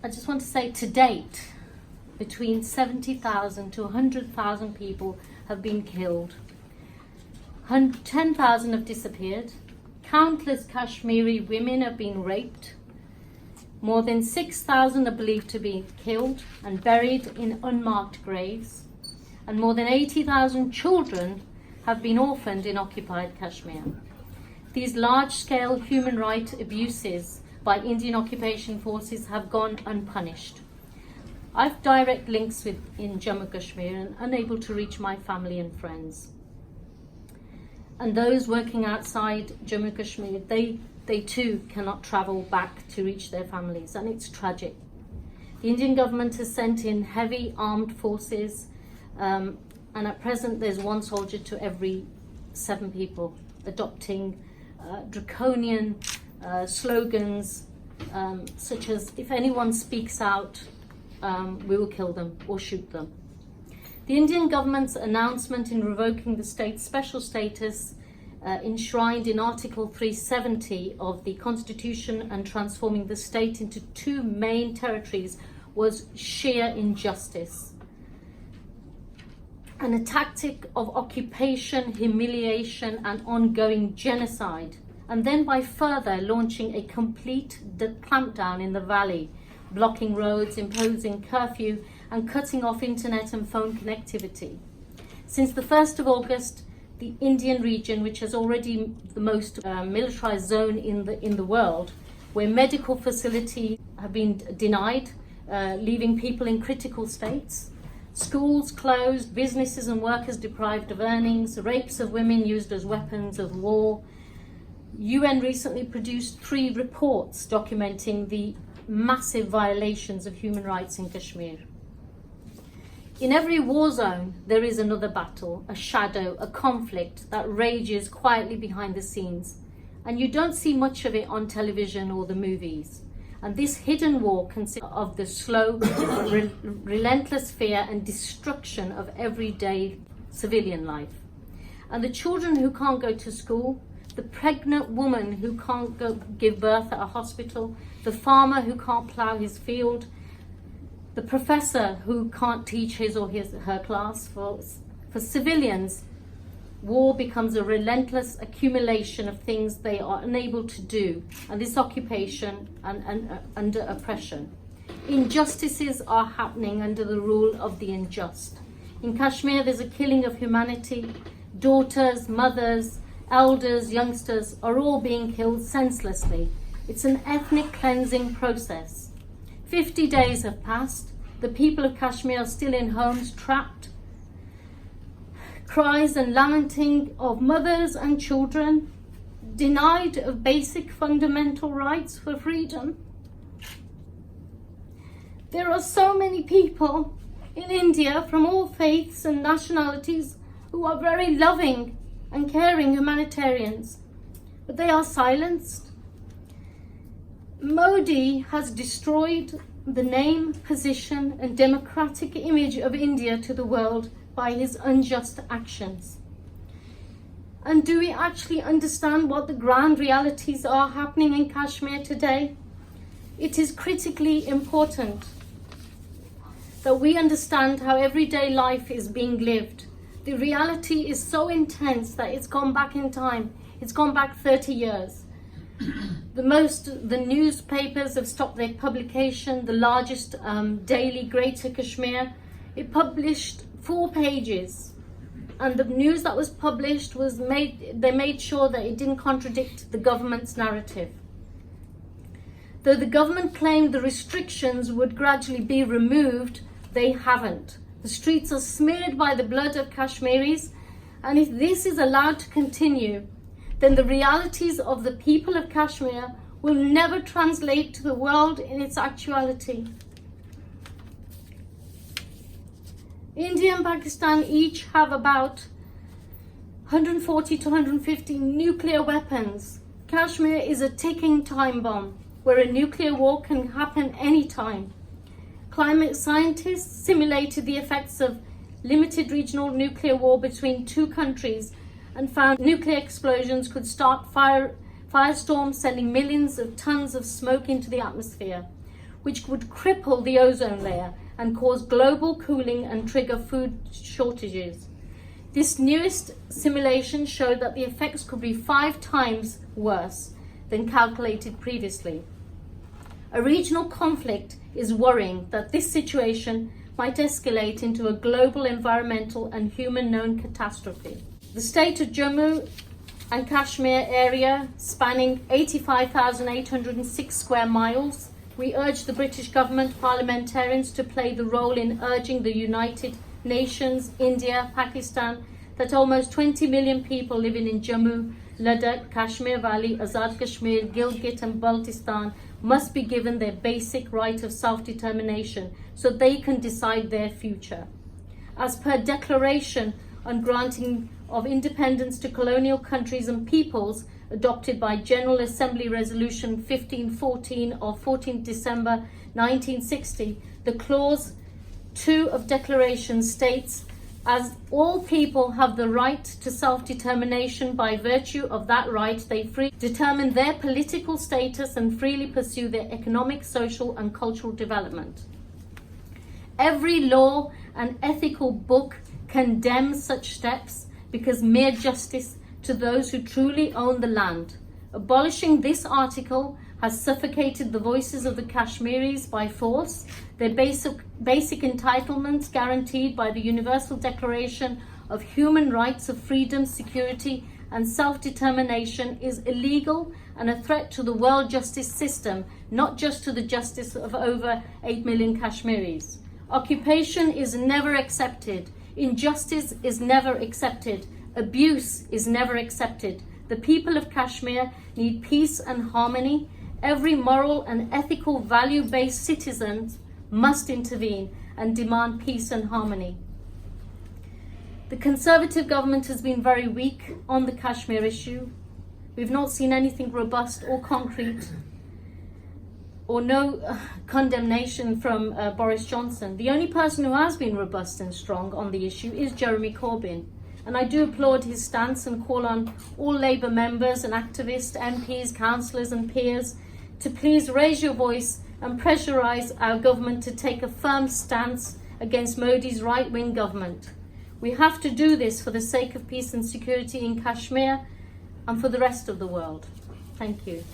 I just want to say, to date, between 70,000 to 100,000 people have been killed. 10,000 have disappeared. Countless Kashmiri women have been raped. More than 6,000 are believed to be killed and buried in unmarked graves. And more than 80,000 children have been orphaned in occupied Kashmir. These large-scale human rights abuses by Indian occupation forces have gone unpunished. I've direct links in Jammu Kashmir and unable to reach my family and friends. And those working outside Jammu Kashmir, they too cannot travel back to reach their families, and it's tragic. The Indian government has sent in heavy armed forces, and at present there's one soldier to every 7 people, adopting draconian slogans such as, if anyone speaks out, we will kill them or shoot them. The Indian government's announcement in revoking the state's special status enshrined in Article 370 of the Constitution and transforming the state into 2 main territories was sheer injustice, and a tactic of occupation, humiliation and ongoing genocide, and then by further launching a complete clampdown in the valley, blocking roads, imposing curfew and cutting off internet and phone connectivity. Since the 1st of August, the Indian region, which has already the most militarized zone in the world, where medical facilities have been denied, leaving people in critical states, schools closed, businesses and workers deprived of earnings, rapes of women used as weapons of war. UN recently produced 3 reports documenting the massive violations of human rights in Kashmir. In every war zone, there is another battle, a shadow, a conflict that rages quietly behind the scenes, and you don't see much of it on television or the movies. And this hidden war consists of the slow, relentless fear and destruction of everyday civilian life. And the children who can't go to school, the pregnant woman who can't go give birth at a hospital, the farmer who can't plough his field, the professor who can't teach his or her class. For civilians, war becomes a relentless accumulation of things they are unable to do, and this occupation and under oppression. Injustices are happening under the rule of the unjust. In Kashmir, there's a killing of humanity. Daughters, mothers, elders, youngsters are all being killed senselessly. It's an ethnic cleansing process. 50 days have passed. The people of Kashmir are still in homes, trapped. Cries and lamenting of mothers and children, denied of basic fundamental rights for freedom. There are so many people in India from all faiths and nationalities who are very loving and caring humanitarians, but they are silenced. Modi has destroyed the name, position and democratic image of India to the world by his unjust actions. And do we actually understand what the grand realities are happening in Kashmir today? It is critically important that we understand how everyday life is being lived. The reality is so intense that it's gone back in time. It's gone back 30 years. The newspapers have stopped their publication. The largest daily, Greater Kashmir, it published 4 pages, and the news that was published they made sure that it didn't contradict the government's narrative. Though the government claimed the restrictions would gradually be removed, they haven't. The streets are smeared by the blood of Kashmiris, and if this is allowed to continue, then the realities of the people of Kashmir will never translate to the world in its actuality. India and Pakistan each have about 140 to 150 nuclear weapons. Kashmir is a ticking time bomb where a nuclear war can happen anytime. Climate scientists simulated the effects of limited regional nuclear war between 2 countries and found nuclear explosions could start firestorms, sending millions of tons of smoke into the atmosphere. which would cripple the ozone layer and cause global cooling and trigger food shortages. This newest simulation showed that the effects could be 5 times worse than calculated previously. A regional conflict is worrying that this situation might escalate into a global environmental and human-known catastrophe. The state of Jammu and Kashmir area, spanning 85,806 square miles, we urge the British government parliamentarians to play the role in urging the United Nations, India, Pakistan, that almost 20 million people living in Jammu, Ladakh, Kashmir Valley, Azad Kashmir, Gilgit and Baltistan must be given their basic right of self-determination so they can decide their future. As per Declaration on Granting of Independence to Colonial Countries and Peoples, adopted by General Assembly Resolution 1514 of 14 December 1960, the Clause 2 of Declaration states, as all people have the right to self-determination, by virtue of that right they freely determine their political status and freely pursue their economic, social and cultural development. Every law and ethical book condemns such steps because mere justice to those who truly own the land. Abolishing this article has suffocated the voices of the Kashmiris by force. Their basic entitlements guaranteed by the Universal Declaration of Human Rights of freedom, security and self-determination is illegal and a threat to the world justice system, not just to the justice of over 8 million Kashmiris. Occupation is never accepted. Injustice is never accepted. Abuse is never accepted. The people of Kashmir need peace and harmony. Every moral and ethical value-based citizen must intervene and demand peace and harmony. The Conservative government has been very weak on the Kashmir issue. We've not seen anything robust or concrete, or no condemnation from Boris Johnson. The only person who has been robust and strong on the issue is Jeremy Corbyn. And I do applaud his stance and call on all Labour members and activists, MPs, councillors and peers to please raise your voice and pressurise our government to take a firm stance against Modi's right-wing government. We have to do this for the sake of peace and security in Kashmir and for the rest of the world. Thank you.